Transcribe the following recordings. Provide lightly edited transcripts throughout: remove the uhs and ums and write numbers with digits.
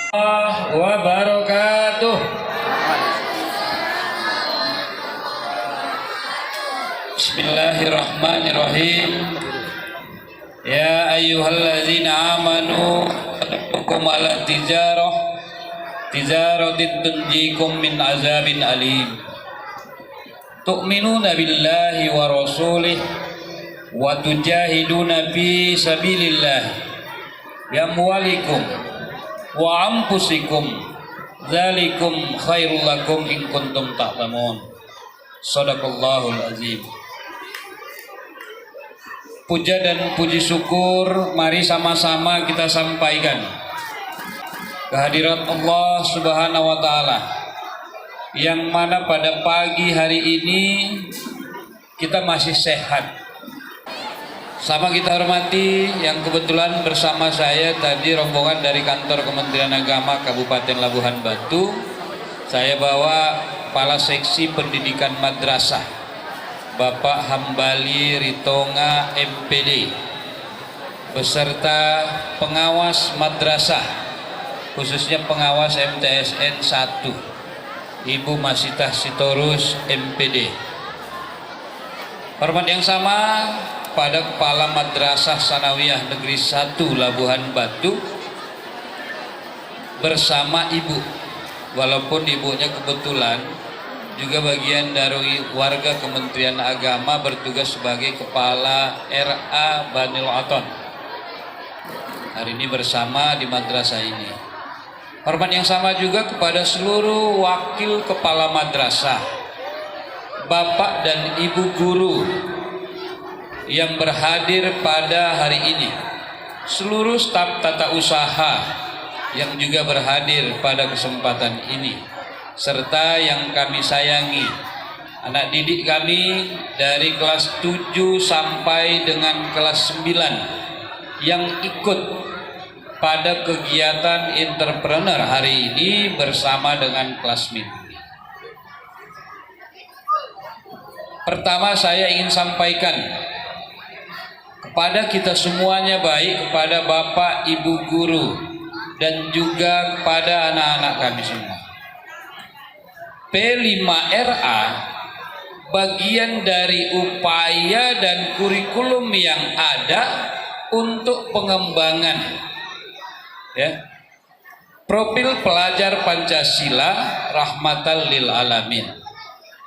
wabarakatuh. Bismillahirrahmanirrahim. Ya ayyuhalladzina amanu taqukum ala tijaratin tunjikum min azabin alim. Tu'minuna billahi wa rasulih wa tujahiduna fi sabilillah bi amwalikum wa anfusikum dzalikum khairul lakum in kuntum ta'lamun. Shadaqallahul azim. Puja dan puji syukur mari sama-sama kita sampaikan kehadirat Allah Subhanahu wa taala, yang mana pada pagi hari ini kita masih sehat. Sama kita hormati yang kebetulan bersama saya tadi rombongan dari kantor Kementerian Agama Kabupaten Labuhan Batu. Saya bawa Kepala Seksi Pendidikan Madrasah Bapak Hambali Ritonga MPD beserta pengawas madrasah, khususnya pengawas MTSN 1 Ibu Masitah Sitorus MPD. Hormat yang sama pada Kepala Madrasah Sanawiyah Negeri 1 Labuhan Batu bersama Ibu, walaupun ibunya kebetulan juga bagian dari warga Kementerian Agama bertugas sebagai Kepala RA Banil Aton. Hari ini bersama di madrasah ini. Hormat yang sama juga kepada seluruh wakil kepala madrasah, Bapak dan Ibu guru yang berhadir pada hari ini, seluruh staf tata usaha yang juga berhadir pada kesempatan ini, serta yang kami sayangi anak didik kami dari kelas 7 sampai dengan kelas 9 yang ikut pada kegiatan entrepreneur hari ini bersama dengan Klasmin. Pertama saya ingin sampaikan kepada kita semuanya, baik kepada Bapak Ibu guru dan juga kepada anak-anak kami semua. P5RA bagian dari upaya dan kurikulum yang ada untuk pengembangan profil pelajar Pancasila rahmatan lil alamin.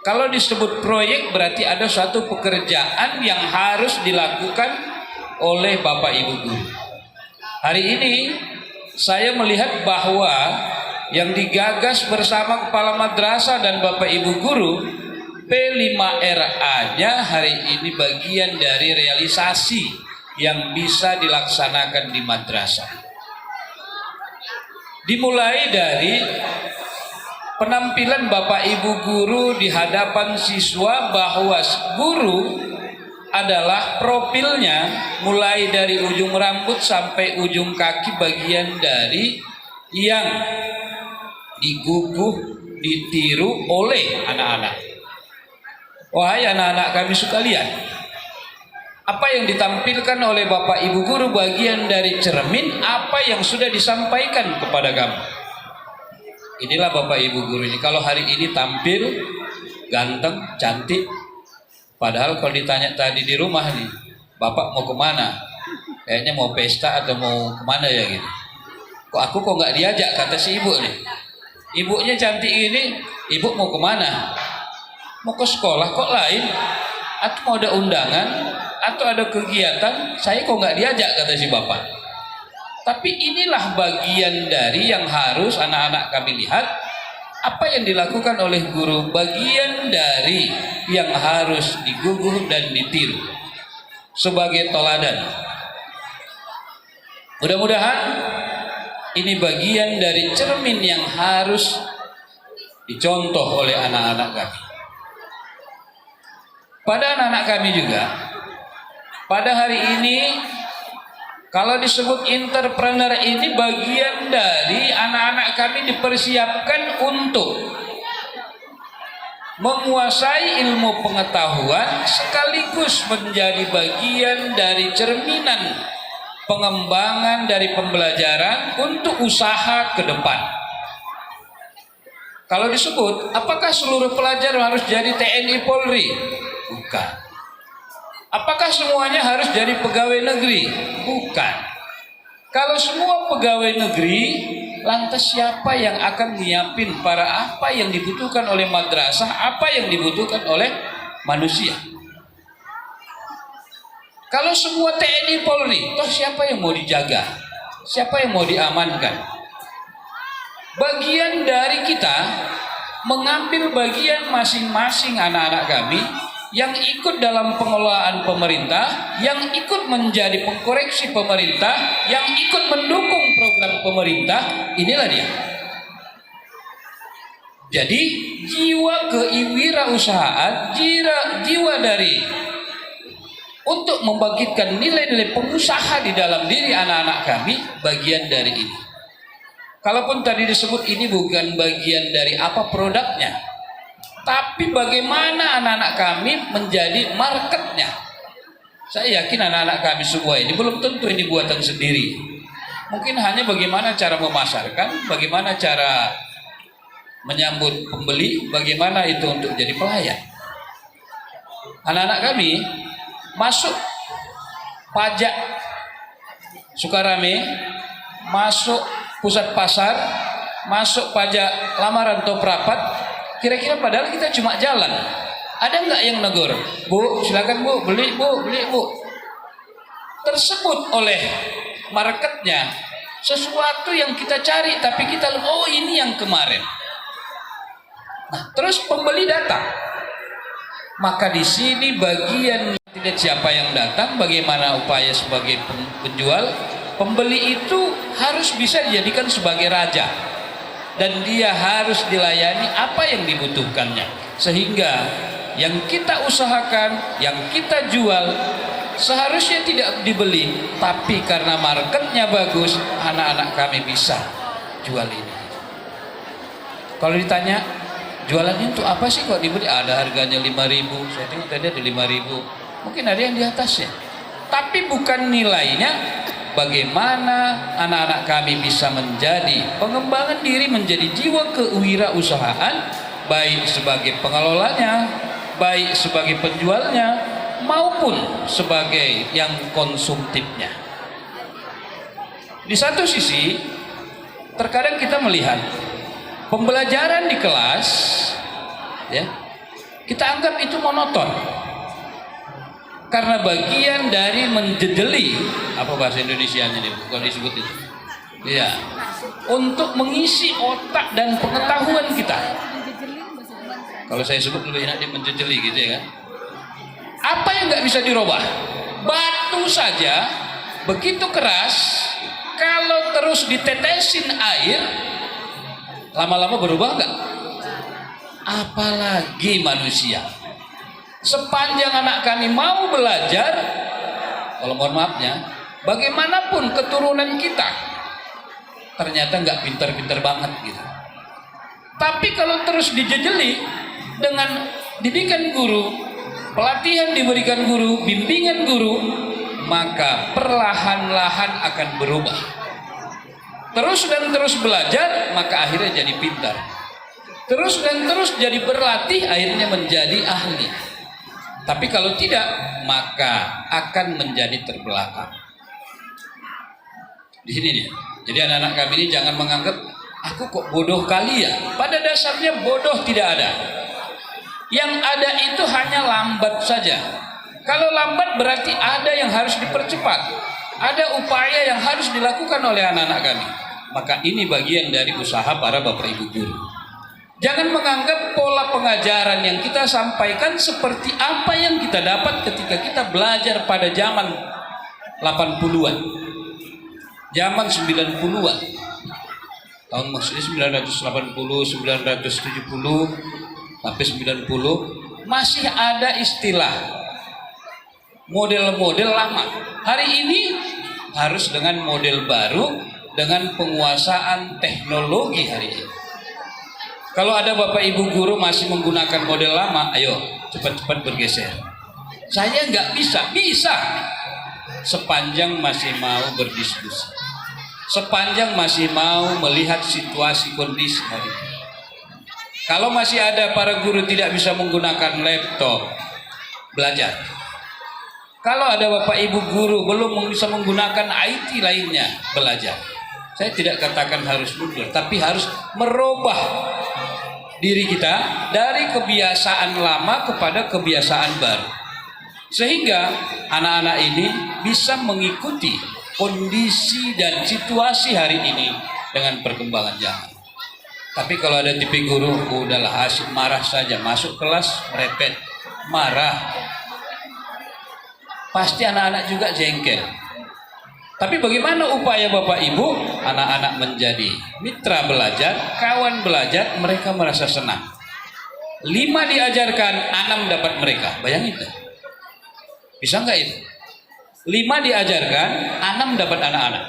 Kalau disebut proyek berarti ada suatu pekerjaan yang harus dilakukan oleh Bapak Ibu guru. Hari ini saya melihat bahwa yang digagas bersama kepala madrasah dan Bapak Ibu guru, P5RA-nya hari ini bagian dari realisasi yang bisa dilaksanakan di madrasah. Dimulai dari penampilan Bapak Ibu guru di hadapan siswa, bahwa guru adalah profilnya mulai dari ujung rambut sampai ujung kaki bagian dari yang diguguh, ditiru oleh anak-anak. Wahai anak-anak kami sekalian, apa yang ditampilkan oleh Bapak Ibu guru bagian dari cermin apa yang sudah disampaikan kepada kamu. Inilah Bapak Ibu guru ini. Kalau hari ini tampil ganteng, cantik, padahal kalau ditanya tadi di rumah nih, Bapak mau kemana? Kayaknya mau pesta atau mau kemana ya gitu. Kok nggak diajak, kata si ibu nih. Ibunya cantik ini, ibu mau kemana? Mau ke sekolah kok lain? Atau mau ada undangan? Atau ada kegiatan? Saya kok nggak diajak, kata si bapak. Tapi inilah bagian dari yang harus anak-anak kami lihat. Apa yang dilakukan oleh guru, bagian dari yang harus diguguh dan ditiru sebagai toladan. Mudah-mudahan ini bagian dari cermin yang harus dicontoh oleh anak-anak kami. Pada anak-anak kami juga, pada hari ini, kalau disebut entrepreneur ini bagian dari anak-anak kami dipersiapkan untuk menguasai ilmu pengetahuan sekaligus menjadi bagian dari cerminan pengembangan dari pembelajaran untuk usaha ke depan. Kalau disebut, apakah seluruh pelajar harus jadi TNI Polri? Bukan. Apakah semuanya harus jadi pegawai negeri? Bukan. Kalau semua pegawai negeri, lantas siapa yang akan nyiapin para apa yang dibutuhkan oleh madrasah, apa yang dibutuhkan oleh manusia? Kalau semua TNI Polri, toh siapa yang mau dijaga? Siapa yang mau diamankan? Bagian dari kita mengambil bagian masing-masing anak-anak kami yang ikut dalam pengelolaan pemerintah, yang ikut menjadi pengkoreksi pemerintah, yang ikut mendukung program pemerintah, inilah dia. Jadi jiwa kewirausahaan, jiwa dari untuk membangkitkan nilai-nilai pengusaha di dalam diri anak-anak kami, bagian dari ini. Kalaupun tadi disebut ini bukan bagian dari apa produknya, tapi bagaimana anak-anak kami menjadi marketnya. Saya yakin anak-anak kami semua ini belum tentu ini buatan sendiri. Mungkin hanya bagaimana cara memasarkan, bagaimana cara menyambut pembeli, bagaimana itu untuk jadi pelayan. Anak-anak kami masuk pajak Sukarame, masuk pusat pasar, masuk pajak lamaran atau perapat, kira-kira padahal kita cuma jalan. Ada nggak yang negur? Bu, silakan bu, beli bu, beli bu. Tersebut oleh marketnya sesuatu yang kita cari, tapi kita oh ini yang kemarin. Nah, terus pembeli datang. Maka di sini bagian tidak siapa yang datang, bagaimana upaya sebagai penjual. Pembeli itu harus bisa dijadikan sebagai raja, dan dia harus dilayani apa yang dibutuhkannya, sehingga yang kita usahakan, yang kita jual seharusnya tidak dibeli, tapi karena marketnya bagus, anak-anak kami bisa jual ini. Kalau ditanya jualan itu apa sih kok dibeli, ada harganya 5.000, saya tengok tadi ada 5.000, mungkin ada yang di atasnya, tapi bukan nilainya. Bagaimana anak-anak kami bisa menjadi pengembangan diri, menjadi jiwa kewirausahaan, baik sebagai pengelolanya, baik sebagai penjualnya, maupun sebagai yang konsumtifnya. Di satu sisi, terkadang kita melihat pembelajaran di kelas, ya, kita anggap itu monoton. Karena bagian dari menjejeli, apa bahasa Indonesianya nih, kalau disebut itu, ya, untuk mengisi otak dan pengetahuan kita. Kalau saya sebut lebih enak dia menjejeli gitu ya kan. Apa yang nggak bisa dirubah? Batu saja begitu keras, kalau terus ditetesin air, lama-lama berubah nggak? Apalagi manusia. Sepanjang anak kami mau belajar, kalau mohon maafnya, bagaimanapun keturunan kita ternyata nggak pintar-pintar banget gitu. Tapi kalau terus dijejeli dengan didikan guru, pelatihan diberikan guru, bimbingan guru, maka perlahan-lahan akan berubah. Terus dan terus belajar, maka akhirnya jadi pintar. Terus dan terus jadi berlatih, akhirnya menjadi ahli. Tapi kalau tidak, maka akan menjadi terbelakang. Di sini nih. Jadi anak-anak kami ini jangan menganggap aku kok bodoh kali ya. Pada dasarnya bodoh tidak ada. Yang ada itu hanya lambat saja. Kalau lambat berarti ada yang harus dipercepat. Ada upaya yang harus dilakukan oleh anak-anak kami. Maka ini bagian dari usaha para bapak ibu guru. Jangan menganggap pola pengajaran yang kita sampaikan seperti apa yang kita dapat ketika kita belajar pada zaman 80-an. Zaman 90-an. Tahun maksudnya 980, 970 sampai 90 masih ada istilah model-model lama. Hari ini harus dengan model baru, dengan penguasaan teknologi hari ini. Kalau ada bapak ibu guru masih menggunakan model lama, ayo cepat-cepat bergeser. Saya nggak bisa, bisa. sepanjang masih mau berdiskusi, sepanjang masih mau melihat situasi kondisi hari ini. Kalau masih ada para guru tidak bisa menggunakan laptop belajar, kalau ada bapak ibu guru belum bisa menggunakan IT lainnya belajar, saya tidak katakan harus mundur, tapi harus merubah diri kita dari kebiasaan lama kepada kebiasaan baru, sehingga anak-anak ini bisa mengikuti kondisi dan situasi hari ini dengan perkembangan zaman. Tapi kalau ada tipe guru, udahlah asik marah saja, masuk kelas merepet, marah, pasti anak-anak juga jengkel. Tapi bagaimana upaya Bapak Ibu? Anak-anak menjadi mitra belajar, kawan belajar, mereka merasa senang. 5 diajarkan, 6 dapat mereka. Bayangin itu. Bisa nggak itu? 5 diajarkan, 6 dapat anak-anak.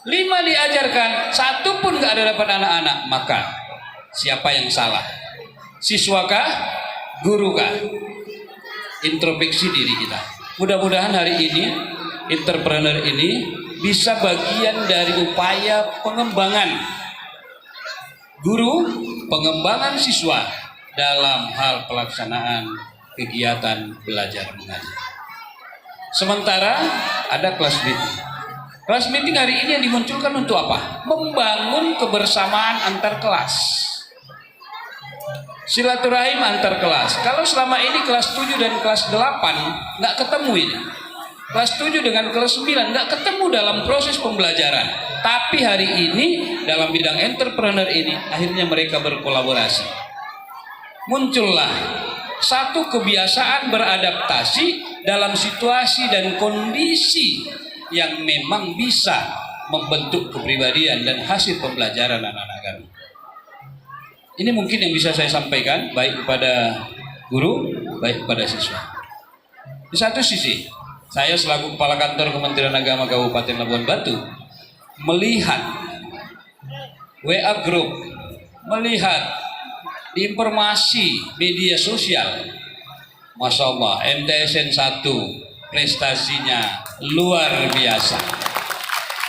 5 diajarkan, 1 pun nggak ada dapat anak-anak. Maka siapa yang salah? Siswakah? Gurukah? Introspeksi diri kita. Mudah-mudahan hari ini entrepreneur ini bisa bagian dari upaya pengembangan guru, pengembangan siswa dalam hal pelaksanaan kegiatan belajar mengajar. Sementara ada kelas meeting. Kelas meeting hari ini yang dimunculkan untuk apa? Membangun kebersamaan antar kelas, silaturahim antar kelas. Kalau selama ini kelas 7 dan kelas 8 nggak ketemu ini, kelas 7 dengan kelas 9 nggak ketemu dalam proses pembelajaran. Tapi hari ini dalam bidang entrepreneur ini akhirnya mereka berkolaborasi. Muncullah satu kebiasaan beradaptasi dalam situasi dan kondisi yang memang bisa membentuk kepribadian dan hasil pembelajaran anak-anak kami. Ini mungkin yang bisa saya sampaikan baik kepada guru, baik kepada siswa. Di satu sisi, saya selaku Kepala Kantor Kementerian Agama Kabupaten Labuan Batu melihat WA Group, melihat di informasi media sosial, Masya Allah, MTSN 1 prestasinya luar biasa.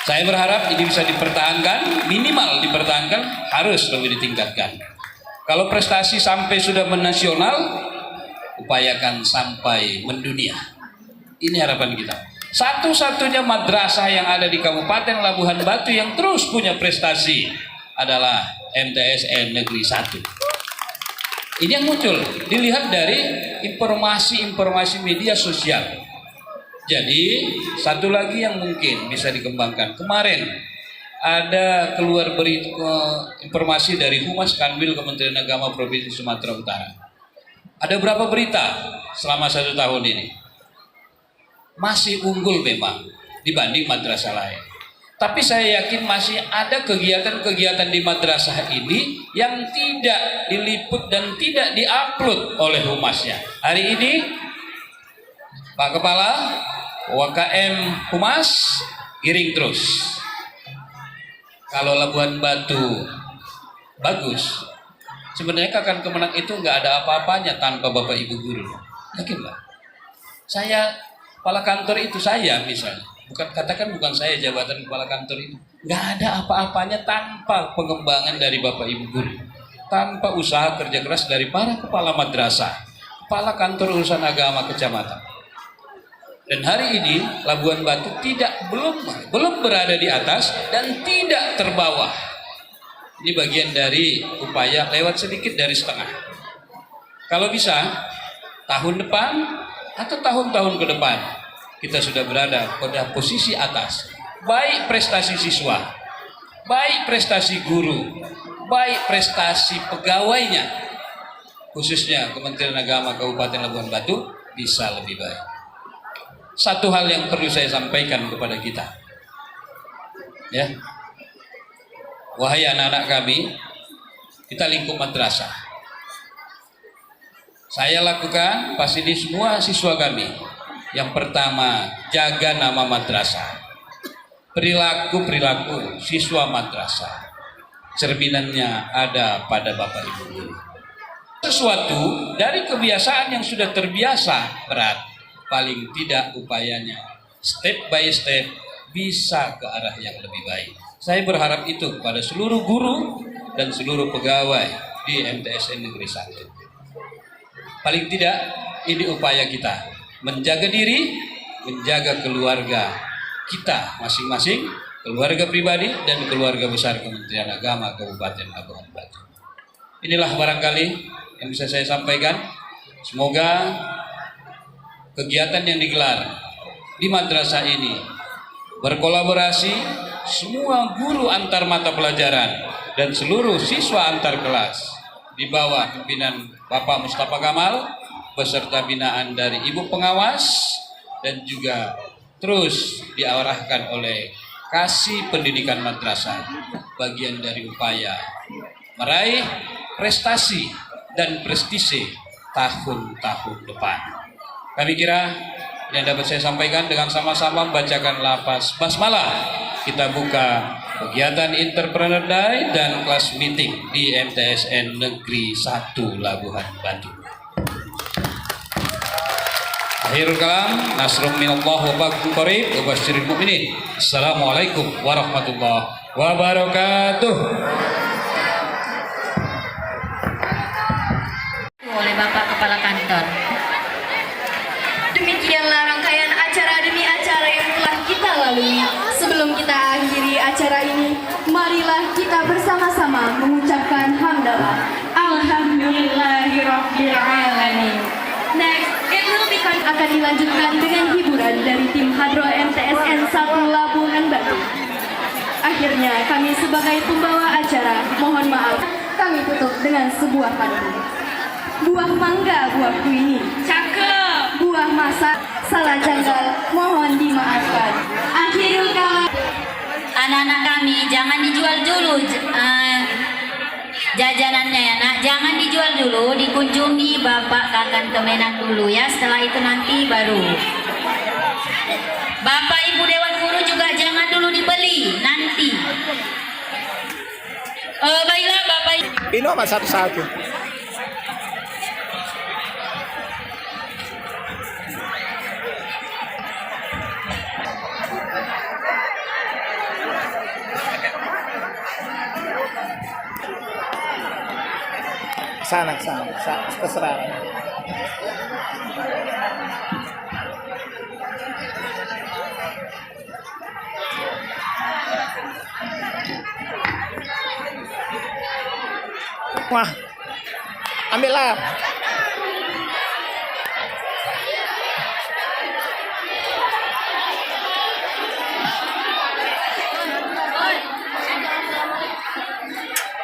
Saya berharap ini bisa dipertahankan, minimal dipertahankan, harus lebih ditingkatkan. Kalau prestasi sampai sudah menasional, upayakan sampai mendunia. Ini harapan kita. Satu-satunya madrasah yang ada di Kabupaten Labuhan Batu yang terus punya prestasi adalah MTSN Negeri 1. Ini yang muncul, dilihat dari informasi-informasi media sosial. Jadi satu lagi yang mungkin bisa dikembangkan. Kemarin ada keluar informasi dari Humas Kanwil Kementerian Agama Provinsi Sumatera Utara. Ada berapa berita selama 1 tahun ini? Masih unggul memang dibanding madrasah lain. Tapi saya yakin masih ada kegiatan-kegiatan di madrasah ini yang tidak diliput dan tidak diupload oleh humasnya. Hari ini Pak Kepala WKM Humas giring terus. Kalau Labuan Batu bagus, sebenarnya Kakan Kemenang itu nggak ada apa-apanya tanpa Bapak Ibu guru. Yakin Pak? Saya kepala kantor itu saya misalnya. Bukan saya jabatan kepala kantor itu. Nggak ada apa-apanya tanpa pengembangan dari Bapak Ibu guru. Tanpa usaha kerja keras dari para kepala madrasah, kepala kantor urusan agama kecamatan. Dan hari ini Labuan Batu belum berada di atas dan tidak terbawah. Ini bagian dari upaya lewat sedikit dari setengah. Kalau bisa tahun depan atau tahun-tahun ke depan kita sudah berada pada posisi atas. Baik prestasi siswa, baik prestasi guru, baik prestasi pegawainya, khususnya Kementerian Agama Kabupaten Labuan Batu bisa lebih baik. Satu hal yang perlu saya sampaikan kepada kita, ya, wahai anak-anak kami, kita lingkup madrasah. Saya lakukan pasti di semua siswa kami. Yang pertama, jaga nama madrasah, perilaku siswa madrasah. Cerminannya ada pada Bapak Ibu guru. Sesuatu dari kebiasaan yang sudah terbiasa berat, paling tidak upayanya step by step bisa ke arah yang lebih baik. Saya berharap itu kepada seluruh guru dan seluruh pegawai di MTSN Negeri 1. Paling tidak ini upaya kita menjaga diri, menjaga keluarga kita masing-masing, keluarga pribadi dan keluarga besar Kementerian Agama Kabupaten Labuhan Batu. Inilah barangkali yang bisa saya sampaikan. Semoga kegiatan yang digelar di madrasah ini berkolaborasi semua guru antar mata pelajaran dan seluruh siswa antar kelas di bawah pimpinan Bapak Mustafa Kamal beserta binaan dari Ibu Pengawas dan juga terus diarahkan oleh Kasih Pendidikan Madrasah, bagian dari upaya meraih prestasi dan prestise tahun-tahun depan. Kami kira yang dapat saya sampaikan dengan sama-sama membacakan lafaz basmalah. Kita buka kegiatan Entrepreneur Day dan kelas meeting di MTSN Negeri 1 Labuhan Batu. Akhirul kalam, nasrum minallah wa barakatuh qarib wa basyiril mu'minin. Assalamualaikum warahmatullahi wabarakatuh. Oleh Bapak Kepala Kantor. Demikianlah rangkaian acara demi acara yang telah kita lalui. Sebelum kita akhiri acara ini, marilah kita bersama-sama mengucapkan hamdalah. Alhamdulillahirabbil alamin. Next, it will be akan dilanjutkan dengan hiburan dari tim Hadro MTSN 1 Labuhan Batu. Akhirnya kami sebagai pembawa acara mohon maaf, kami tutup dengan sebuah pantun. Buah mangga buahku ini cakep, buah masak salah janggal mohon dimaafkan. Akhirul kalam. Anak-anak kami jangan dijual dulu jajanannya ya nak, jangan dijual dulu, dikunjungi Bapak Kakang Kemenak dulu ya, setelah itu nanti baru. Bapak Ibu Dewan Guru juga jangan dulu dibeli nanti. Baiklah Bapak Pino sama satu-satu. Sana, terserah. Wah, ambillah.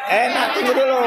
Enak, tunggu dulu.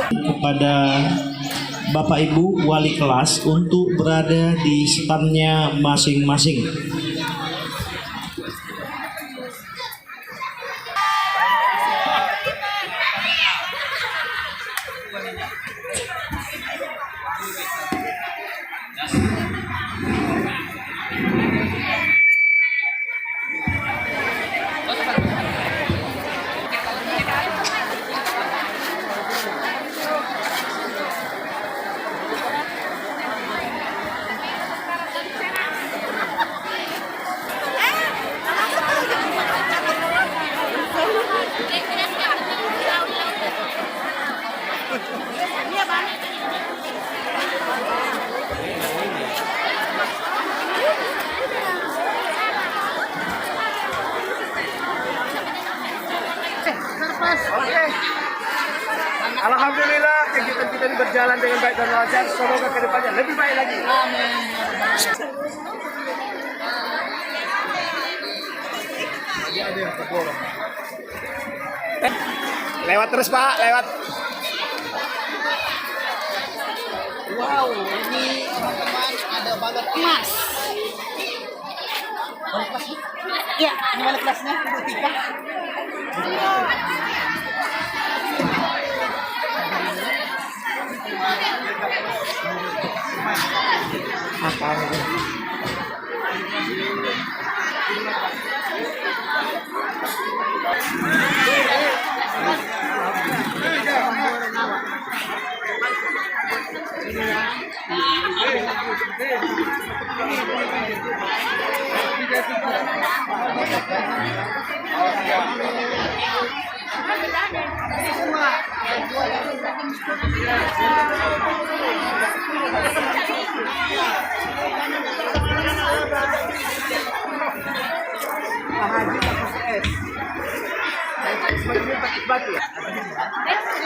Kepada Bapak Ibu wali kelas untuk berada di standnya masing-masing. Alhamdulillah kegiatan kita ini berjalan dengan baik dan lancar. Semoga kedepannya lebih baik lagi. Amin. Lewat terus Pak, lewat. Wow, ini teman-teman ada balon emas. Balon emas? Ya, ini balon emasnya. Tiga. Apa ini?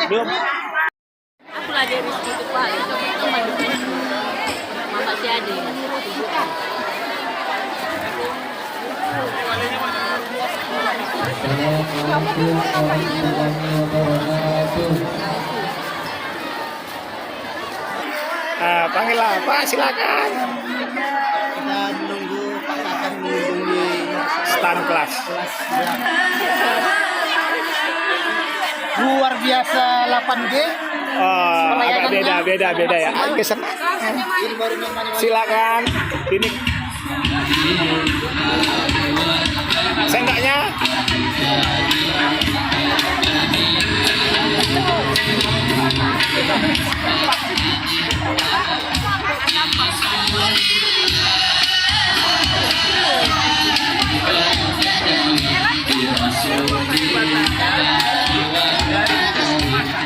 Belum. Aku lah dari situ Pak, ya teman-teman. Mama si Ade. Panggillah Pak, silakan. Kita menunggu Pak akan mengunjungi Stand kelas. luar biasa 8G. Oh, agak beda ya. Geser. Silakan. Ini sendoknya.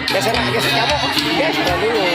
Geser kamu. Geser dulu.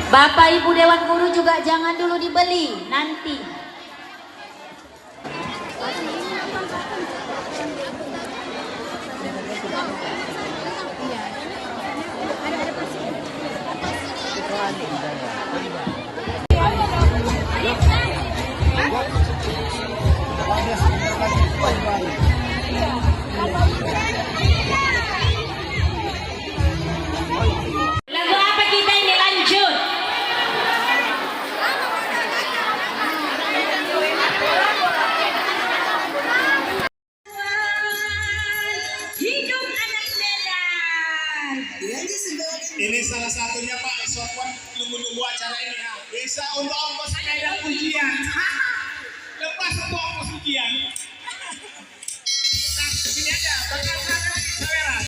Bapak Ibu Dewan Guru juga jangan dulu dibeli, nanti. Lagu apa kita ini lanjut? Hidup anak Medan. Ini salah satunya Pak Sofwan nunggu-nunggu acara ini ya. Bisa untuk ongkos sepeda ujian. Lepas untuk ongkos ujian.